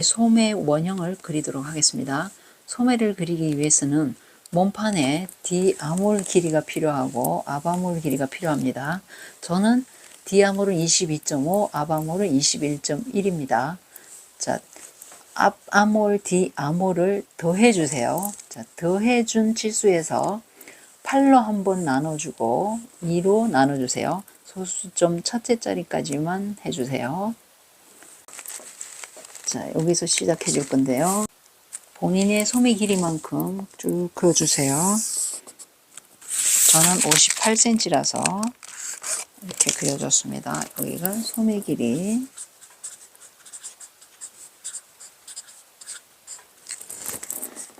소매 원형을 그리도록 하겠습니다. 소매를 그리기 위해서는 몸판에 D아몰 길이가 필요하고 앞아몰 길이가 필요합니다. 저는 D아몰은 22.5, 앞아몰은 21.1입니다. 자, 앞아몰, D아몰을 더해주세요. 자, 더해준 치수에서 8로 한번 나눠주고 2로 나눠주세요. 소수점 첫째 자리까지만 해주세요. 자, 여기서 시작해 줄 건데요. 본인의 소매 길이만큼 쭉 그어주세요. 저는 58cm라서 이렇게 그려줬습니다. 여기가 소매 길이.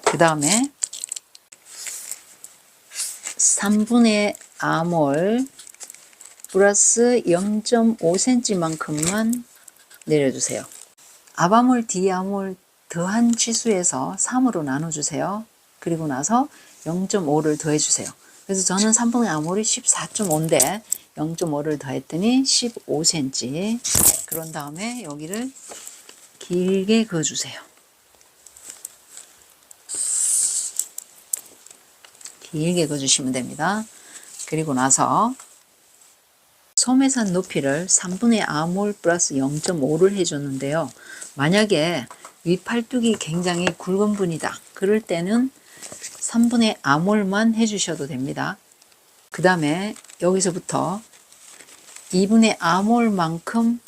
그 다음에 3분의 아몰 플러스 0.5cm만큼만 내려주세요. 앞아몰, D아몰 더한 치수에서 3으로 나눠주세요. 그리고 나서 0.5를 더해주세요. 그래서 저는 3분의 아몰이 14.5인데 0.5를 더했더니 15cm. 그런 다음에 여기를 길게 그어주세요. 길게 그어주시면 됩니다. 그리고 나서 소매산 높이를 3분의 아몰 플러스 0.5를 해줬는데요. 만약에 윗팔뚝이 굉장히 굵은 분이다. 그럴 때는 3분의 아몰만 해주셔도 됩니다. 그 다음에 여기서부터 2분의 아몰만큼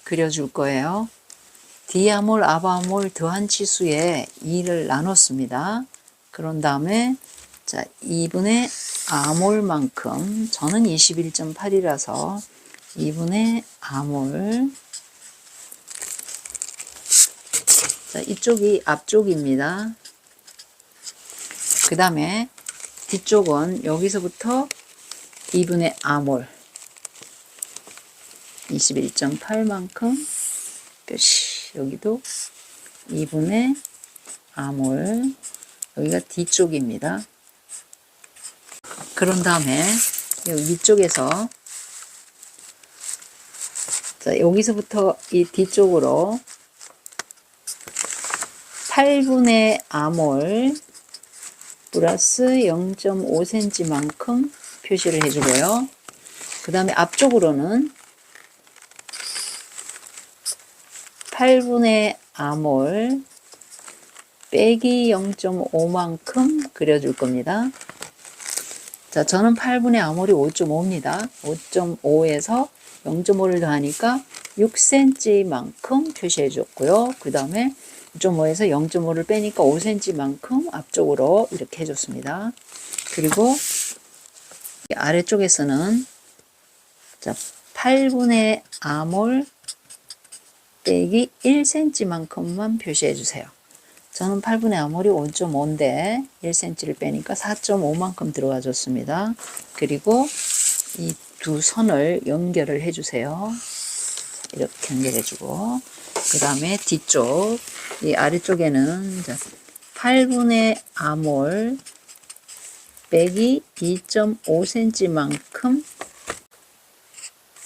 그려줄 거예요. D아몰, 앞아몰 더한 치수에 2를 나눴습니다. 그런 다음에 자, 2분의 아몰만큼, 저는 21.8이라서 2분의 아몰. 자, 이쪽이 앞쪽입니다. 그 다음에 뒤쪽은 여기서부터 2분의 아몰 21.8만큼 표시. 여기도 2분의 아몰. 여기가 뒤쪽입니다. 그런 다음에 여기 위쪽에서 자, 여기서부터 이 뒤쪽으로 8분의 아몰 플러스 0.5cm만큼 표시를 해주고요. 그 다음에 앞쪽으로는 8분의 아몰 빼기 0.5만큼 그려줄 겁니다. 자, 저는 8분의 아몰이 5.5입니다. 5.5에서 0.5를 더하니까 6cm만큼 표시해 줬고요. 그 다음에 5.5에서 0.5를 빼니까 5cm만큼 앞쪽으로 이렇게 해줬습니다. 그리고 아래쪽에서는 자, 8분의 아몰 빼기 1cm만큼만 표시해 주세요. 저는 8분의 아몰이 5.5인데 1cm를 빼니까 4.5만큼 들어와 줬습니다. 그리고 이 두 선을 연결을 해주세요. 이렇게 연결해주고 그 다음에 뒤쪽 이 아래쪽에는 8분의 아몰 빼기 2.5cm만큼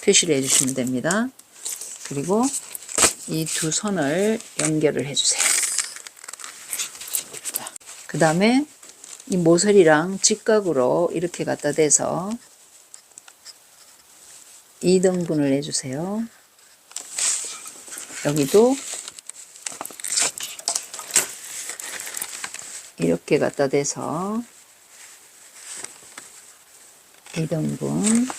표시를 해주시면 됩니다. 그리고 이 두 선을 연결을 해주세요. 그 다음에 이 모서리랑 직각으로 이렇게 갖다 대서 2등분을 해주세요. 여기도 이렇게 갖다 대서 2등분.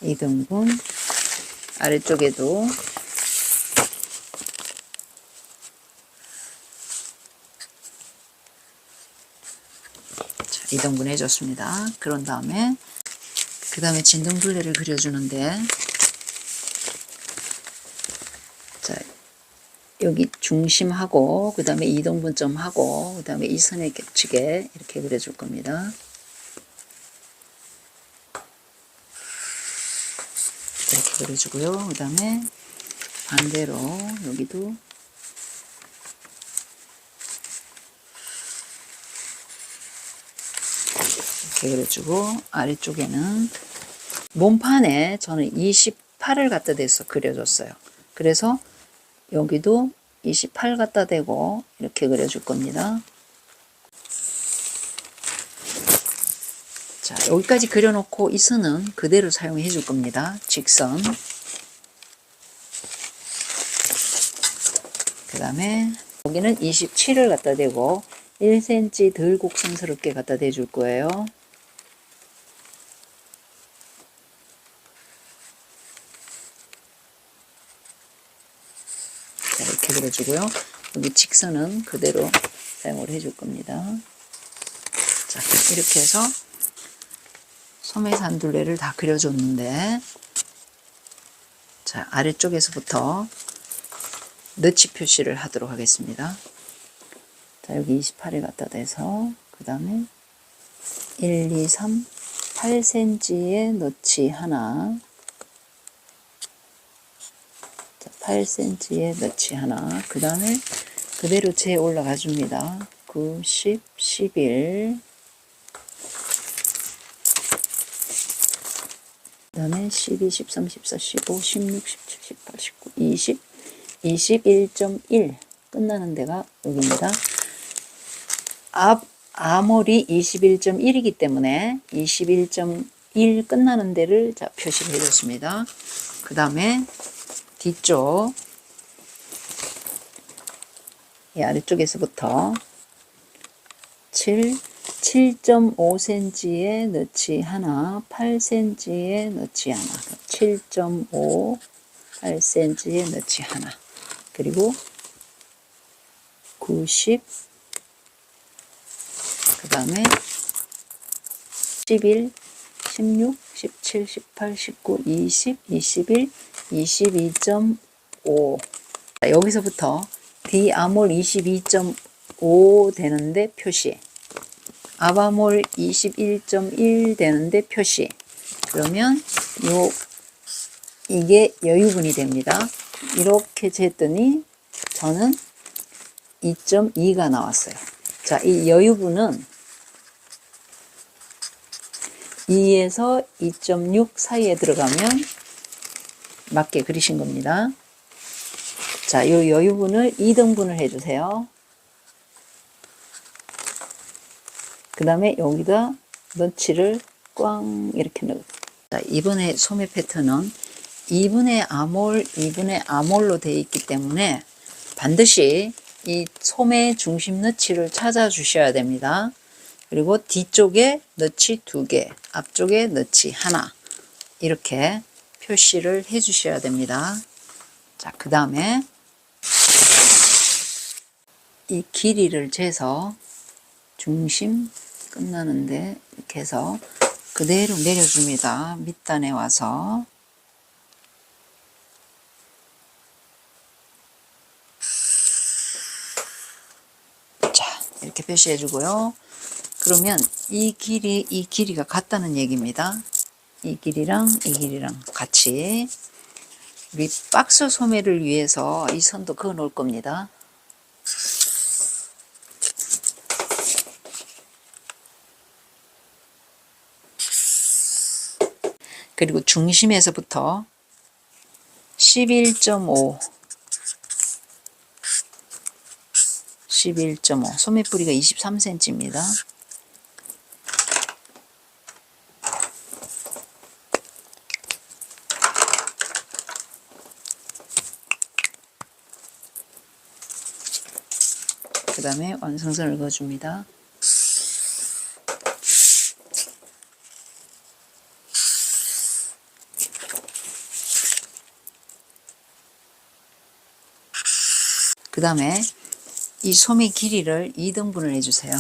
이등분. 아래쪽에도 자, 2등분 해줬습니다. 그런 다음에 그 다음에 진동둘레를 그려주는데 자, 여기 중심하고 그 다음에 2등분점하고 그 다음에 이 선에 겹치게 이렇게 그려줄 겁니다. 이렇게 그려주고요. 그 다음에 반대로 여기도 이렇게 이렇게 그려주고, 아래쪽에는 몸판에 저는 28을 갖다 대서 그려줬어요. 그래서 여기도 28 갖다 대고 이렇게 그려줄 겁니다. 자, 여기까지 그려놓고 이 선은 그대로 사용해 줄 겁니다. 직선. 그 다음에 여기는 27을 갖다 대고 1cm 덜 곡선스럽게 갖다 대줄 거예요. 자, 이렇게 그려주고요. 여기 직선은 그대로 사용을 해줄 겁니다. 자, 이렇게 해서 소매산둘레를 다 그려줬는데, 자, 아래쪽에서부터 너치 표시를 하도록 하겠습니다. 자, 여기 28을 갖다 대서, 그 다음에 1, 2, 3, 8cm의 너치 하나, 8cm의 너치 하나, 그 다음에 그대로 재 올라가 줍니다. 9, 10, 11, 그 다음에 12, 13, 14, 15, 16, 17, 18, 19, 20, 21.1 끝나는 데가 여기입니다. 앞 아몰이 21.1이기 때문에 21.1 끝나는 데를 자, 표시를 해줬습니다. 그 다음에 뒤쪽 이 아래쪽에서부터 7.5cm의 너치 하나, 8cm의 너치 하나, 7.5, 8cm의 너치 하나, 그리고 90, 그 다음에 11, 16, 17, 18, 19, 20, 21, 22.5. 여기서부터 D아몰 22.5 되는데 표시, 앞아몰 21.1 되는데 표시. 그러면 이게 여유분이 됩니다. 이렇게 쟀더니 저는 2.2가 나왔어요. 자, 이 여유분은 2에서 2.6 사이에 들어가면 맞게 그리신 겁니다. 자, 이 여유분을 2등분을 해주세요. 그 다음에 여기다 너치를 꽝 이렇게 넣어요. 자, 이번에 소매 패턴은 2분의 아몰, 2분의 아몰로 되어 있기 때문에 반드시 이 소매 중심 너치를 찾아 주셔야 됩니다. 그리고 뒤쪽에 너치 2개, 앞쪽에 너치 하나, 이렇게 표시를 해 주셔야 됩니다. 자, 그 다음에 이 길이를 재서 중심 끝나는데 이렇게 해서 그대로 내려줍니다. 밑단에 와서. 자, 이렇게 표시해 주고요. 그러면 이 길이가 같다는 얘기입니다. 이 길이랑 같이 우리 박스 소매를 위해서 이 선도 그어 놓을 겁니다. 그리고 중심에서부터 11.5 소매뿌리가 23cm입니다. 그 다음에 완성선을 그어줍니다. 그 다음에 이 소매 길이를 2등분을 해주세요.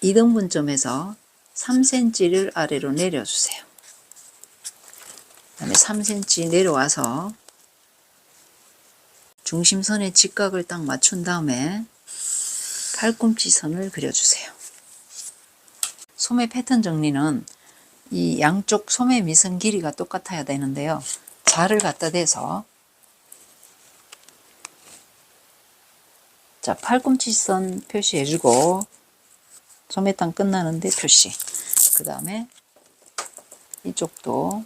이등분점에서 3cm를 아래로 내려주세요. 그 다음에 3cm 내려와서 중심선의 직각을 딱 맞춘 다음에 팔꿈치 선을 그려주세요. 소매 패턴 정리는 이 양쪽 소매 미선 길이가 똑같아야 되는데요. 자를 갖다 대서 자, 팔꿈치선 표시해주고 소매단 끝나는데 표시. 그 다음에 이쪽도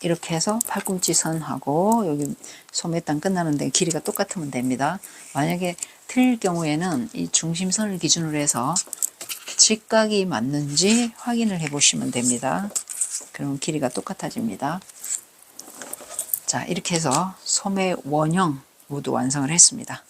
이렇게 해서 팔꿈치선하고 여기 소매단 끝나는데 길이가 똑같으면 됩니다. 만약에 틀릴 경우에는 이 중심선을 기준으로 해서 직각이 맞는지 확인을 해 보시면 됩니다. 그러면 길이가 똑같아집니다. 자, 이렇게 해서 소매 원형 모두 완성을 했습니다.